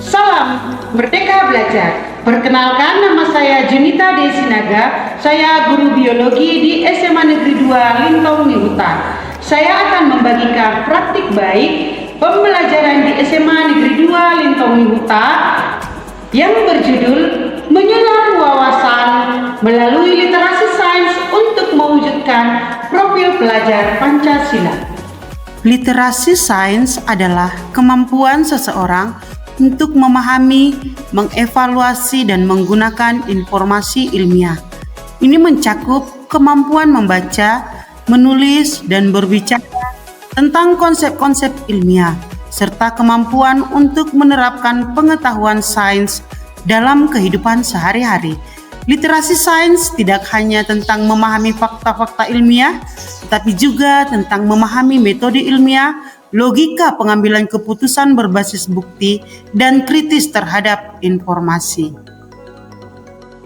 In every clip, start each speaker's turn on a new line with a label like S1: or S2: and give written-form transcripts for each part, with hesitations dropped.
S1: Salam Merdeka Belajar. Perkenalkan, nama saya Junita Desinaga. Saya guru biologi di SMA Negeri 2 Lintong Nihuta. Saya akan membagikan praktik baik pembelajaran di SMA Negeri 2 Lintong Nihuta yang berjudul Menyulam Wawasan melalui Literasi Sains untuk mewujudkan profil pelajar Pancasila.
S2: Literasi sains adalah kemampuan seseorang untuk memahami, mengevaluasi, dan menggunakan informasi ilmiah. Ini mencakup kemampuan membaca, menulis, dan berbicara tentang konsep-konsep ilmiah, serta kemampuan untuk menerapkan pengetahuan sains dalam kehidupan sehari-hari. Literasi sains tidak hanya tentang memahami fakta-fakta ilmiah, tetapi juga tentang memahami metode ilmiah, logika pengambilan keputusan berbasis bukti, dan kritis terhadap informasi.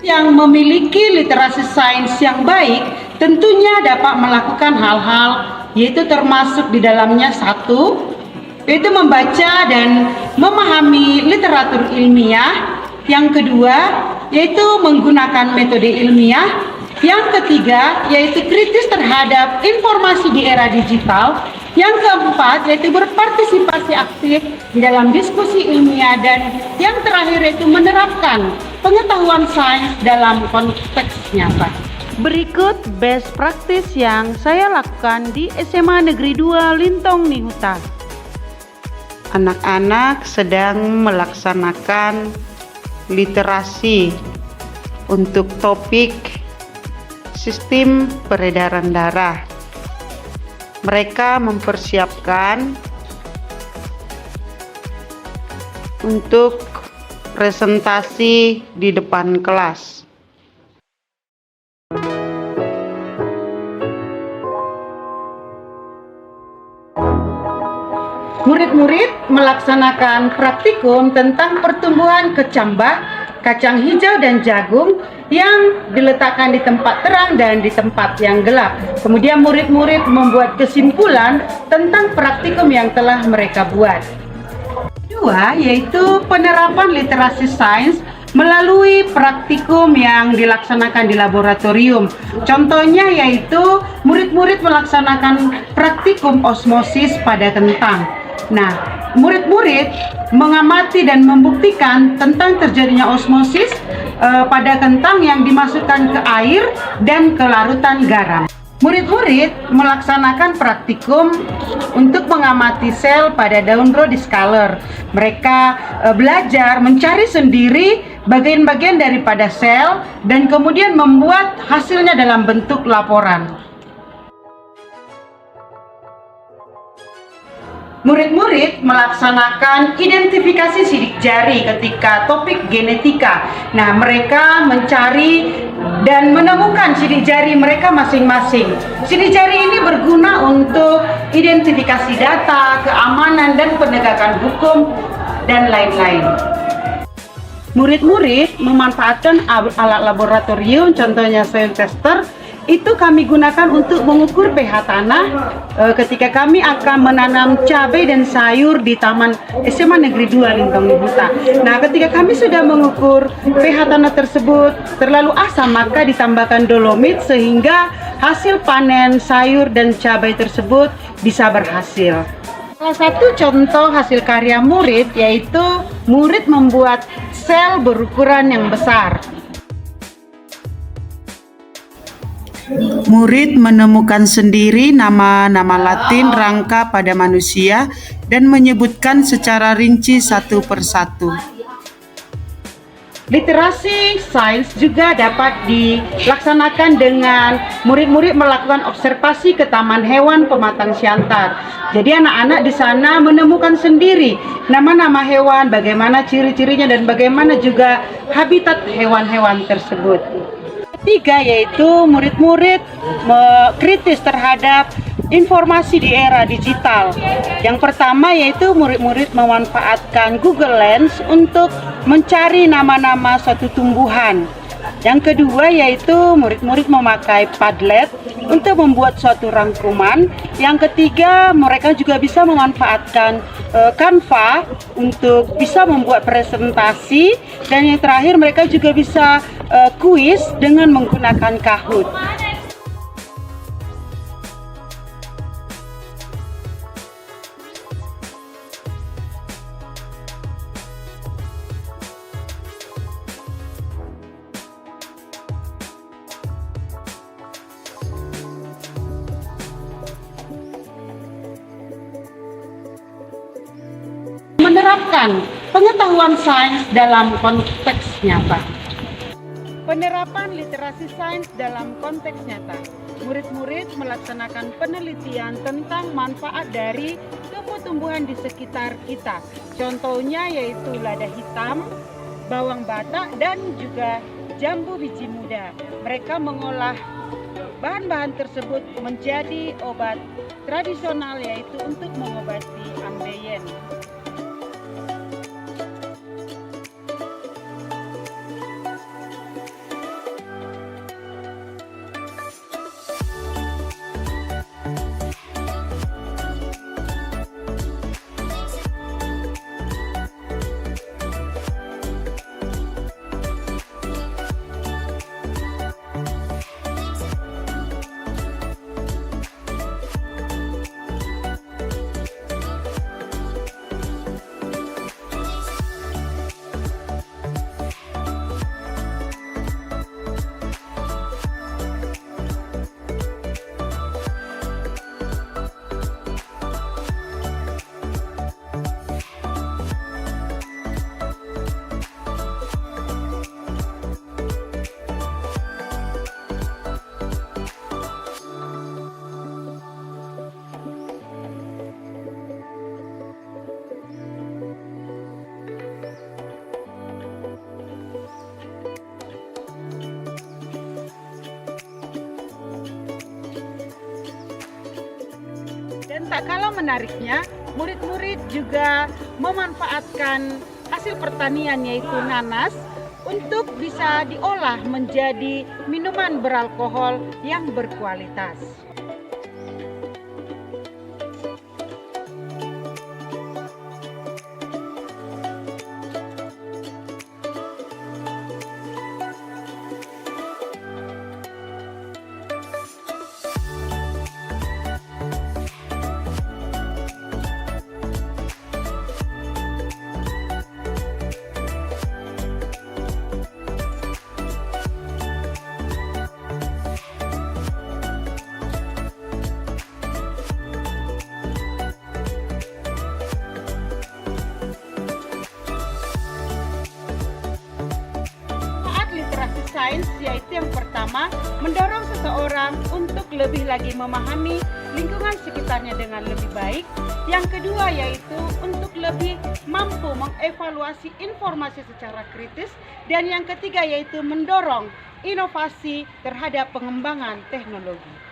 S1: Yang memiliki literasi sains yang baik tentunya dapat melakukan hal-hal, yaitu termasuk di dalamnya satu, yaitu membaca dan memahami literatur ilmiah. Yang kedua, yaitu menggunakan metode ilmiah. Yang ketiga, yaitu kritis terhadap informasi di era digital. Yang keempat, yaitu berpartisipasi aktif di dalam diskusi ilmiah. Dan yang terakhir, yaitu menerapkan pengetahuan sains dalam konteks nyata.
S2: Berikut best practice yang saya lakukan di SMA Negeri 2 Lintong Nihuta. Anak-anak sedang melaksanakan literasi untuk topik sistem peredaran darah. Mereka mempersiapkan untuk presentasi di depan kelas.
S1: Murid-murid melaksanakan praktikum tentang pertumbuhan kecambah, kacang hijau, dan jagung yang diletakkan di tempat terang dan di tempat yang gelap. Kemudian murid-murid membuat kesimpulan tentang praktikum yang telah mereka buat. Kedua, yaitu penerapan literasi sains melalui praktikum yang dilaksanakan di laboratorium. Contohnya yaitu murid-murid melaksanakan praktikum osmosis pada kentang. Nah, murid-murid mengamati dan membuktikan tentang terjadinya osmosis pada kentang yang dimasukkan ke air dan ke larutan garam. Murid-murid melaksanakan praktikum untuk mengamati sel pada daun Brodiscaler. Mereka belajar mencari sendiri bagian-bagian daripada sel dan kemudian membuat hasilnya dalam bentuk laporan. Murid-murid melaksanakan identifikasi sidik jari ketika topik genetika. Nah, mereka mencari dan menemukan sidik jari mereka masing-masing. Sidik jari ini berguna untuk identifikasi data, keamanan, dan penegakan hukum, dan lain-lain. Murid-murid memanfaatkan alat laboratorium, contohnya soil tester. Itu kami gunakan untuk mengukur pH tanah ketika kami akan menanam cabai dan sayur di Taman SMA Negeri 2 Lintong Nihuta. Nah, ketika kami sudah mengukur pH tanah tersebut terlalu asam, maka ditambahkan dolomit sehingga hasil panen sayur dan cabai tersebut bisa berhasil. Salah satu contoh hasil karya murid yaitu murid membuat sel berukuran yang besar.
S2: Murid menemukan sendiri nama-nama Latin rangka pada manusia dan menyebutkan secara rinci satu persatu.
S1: Literasi sains juga dapat dilaksanakan dengan murid-murid melakukan observasi ke Taman Hewan Pematang Siantar. Jadi anak-anak di sana menemukan sendiri nama-nama hewan, bagaimana ciri-cirinya, dan bagaimana juga habitat hewan-hewan tersebut. Ketiga, yaitu murid-murid kritis terhadap informasi di era digital. Yang pertama yaitu murid-murid memanfaatkan Google Lens untuk mencari nama-nama suatu tumbuhan. Yang kedua yaitu murid-murid memakai Padlet untuk membuat suatu rangkuman. Yang ketiga, mereka juga bisa memanfaatkan Canva untuk bisa membuat presentasi. Dan yang terakhir, mereka juga bisa kuis dengan menggunakan Kahoot. Menerapkan pengetahuan sains dalam konteks nyata. Penerapan literasi sains dalam konteks nyata. Murid-murid melaksanakan penelitian tentang manfaat dari tumbuh-tumbuhan di sekitar kita. Contohnya yaitu lada hitam, bawang batak, dan juga jambu biji muda. Mereka mengolah bahan-bahan tersebut menjadi obat tradisional, yaitu untuk mengobati ambeien. Dan tak kalah menariknya, murid-murid juga memanfaatkan hasil pertanian yaitu nanas untuk bisa diolah menjadi minuman beralkohol yang berkualitas. Sains yaitu yang pertama, mendorong seseorang untuk lebih lagi memahami lingkungan sekitarnya dengan lebih baik. Yang kedua yaitu untuk lebih mampu mengevaluasi informasi secara kritis. Dan yang ketiga yaitu mendorong inovasi terhadap pengembangan teknologi.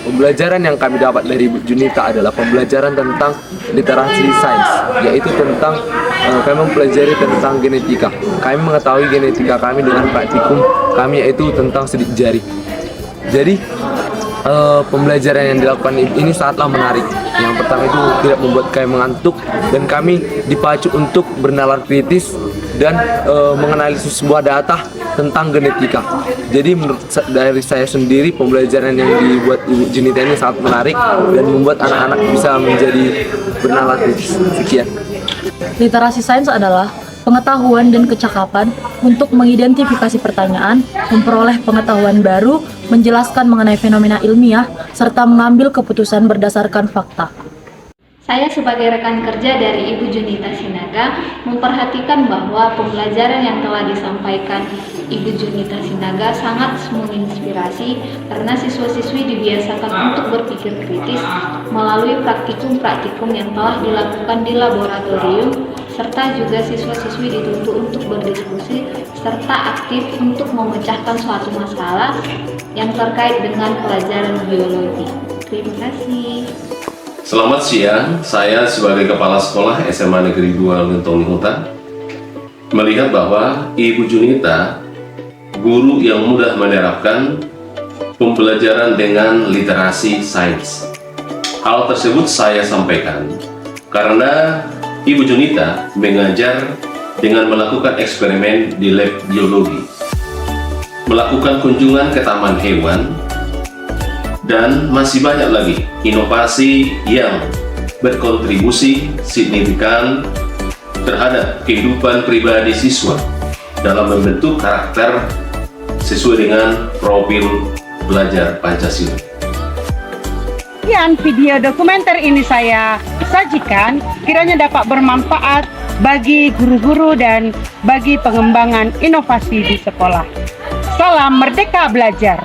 S3: Pembelajaran yang kami dapat dari Bu Junita adalah pembelajaran tentang literasi sains, yaitu tentang kami mempelajari tentang genetika. Kami mengetahui genetika kami dengan praktikum kami, yaitu tentang sidik jari. Jadi pembelajaran yang dilakukan ini sangatlah menarik. Yang pertama itu tidak membuat kami mengantuk, dan kami dipacu untuk bernalar kritis dan menganalisis sebuah data tentang genetika. Jadi menurut dari saya sendiri, pembelajaran yang dibuat Ibu Junita ini sangat menarik dan membuat anak-anak bisa menjadi bernalar kritis. Sekian.
S4: Literasi sains adalah pengetahuan dan kecakapan untuk mengidentifikasi pertanyaan, memperoleh pengetahuan baru, menjelaskan mengenai fenomena ilmiah, serta mengambil keputusan berdasarkan fakta.
S5: Saya sebagai rekan kerja dari Ibu Junita Sinaga memperhatikan bahwa pembelajaran yang telah disampaikan Ibu Junita Sinaga sangat menginspirasi karena siswa-siswi dibiasakan untuk berpikir kritis melalui praktikum-praktikum yang telah dilakukan di laboratorium serta juga siswa-siswi dituntut untuk berdiskusi serta aktif untuk memecahkan suatu masalah yang terkait dengan pelajaran biologi. Terima kasih.
S6: Selamat siang, saya sebagai Kepala Sekolah SMA Negeri 2 Lentong Hutan melihat bahwa Ibu Junita, guru yang mudah menerapkan pembelajaran dengan literasi sains. Hal tersebut saya sampaikan karena Ibu Junita mengajar dengan melakukan eksperimen di lab biologi, melakukan kunjungan ke taman hewan, dan masih banyak lagi inovasi yang berkontribusi signifikan terhadap kehidupan pribadi siswa dalam membentuk karakter sesuai dengan profil belajar Pancasila.
S1: Sekian video dokumenter ini saya sajikan, kiranya dapat bermanfaat bagi guru-guru dan bagi pengembangan inovasi di sekolah. Salam Merdeka Belajar.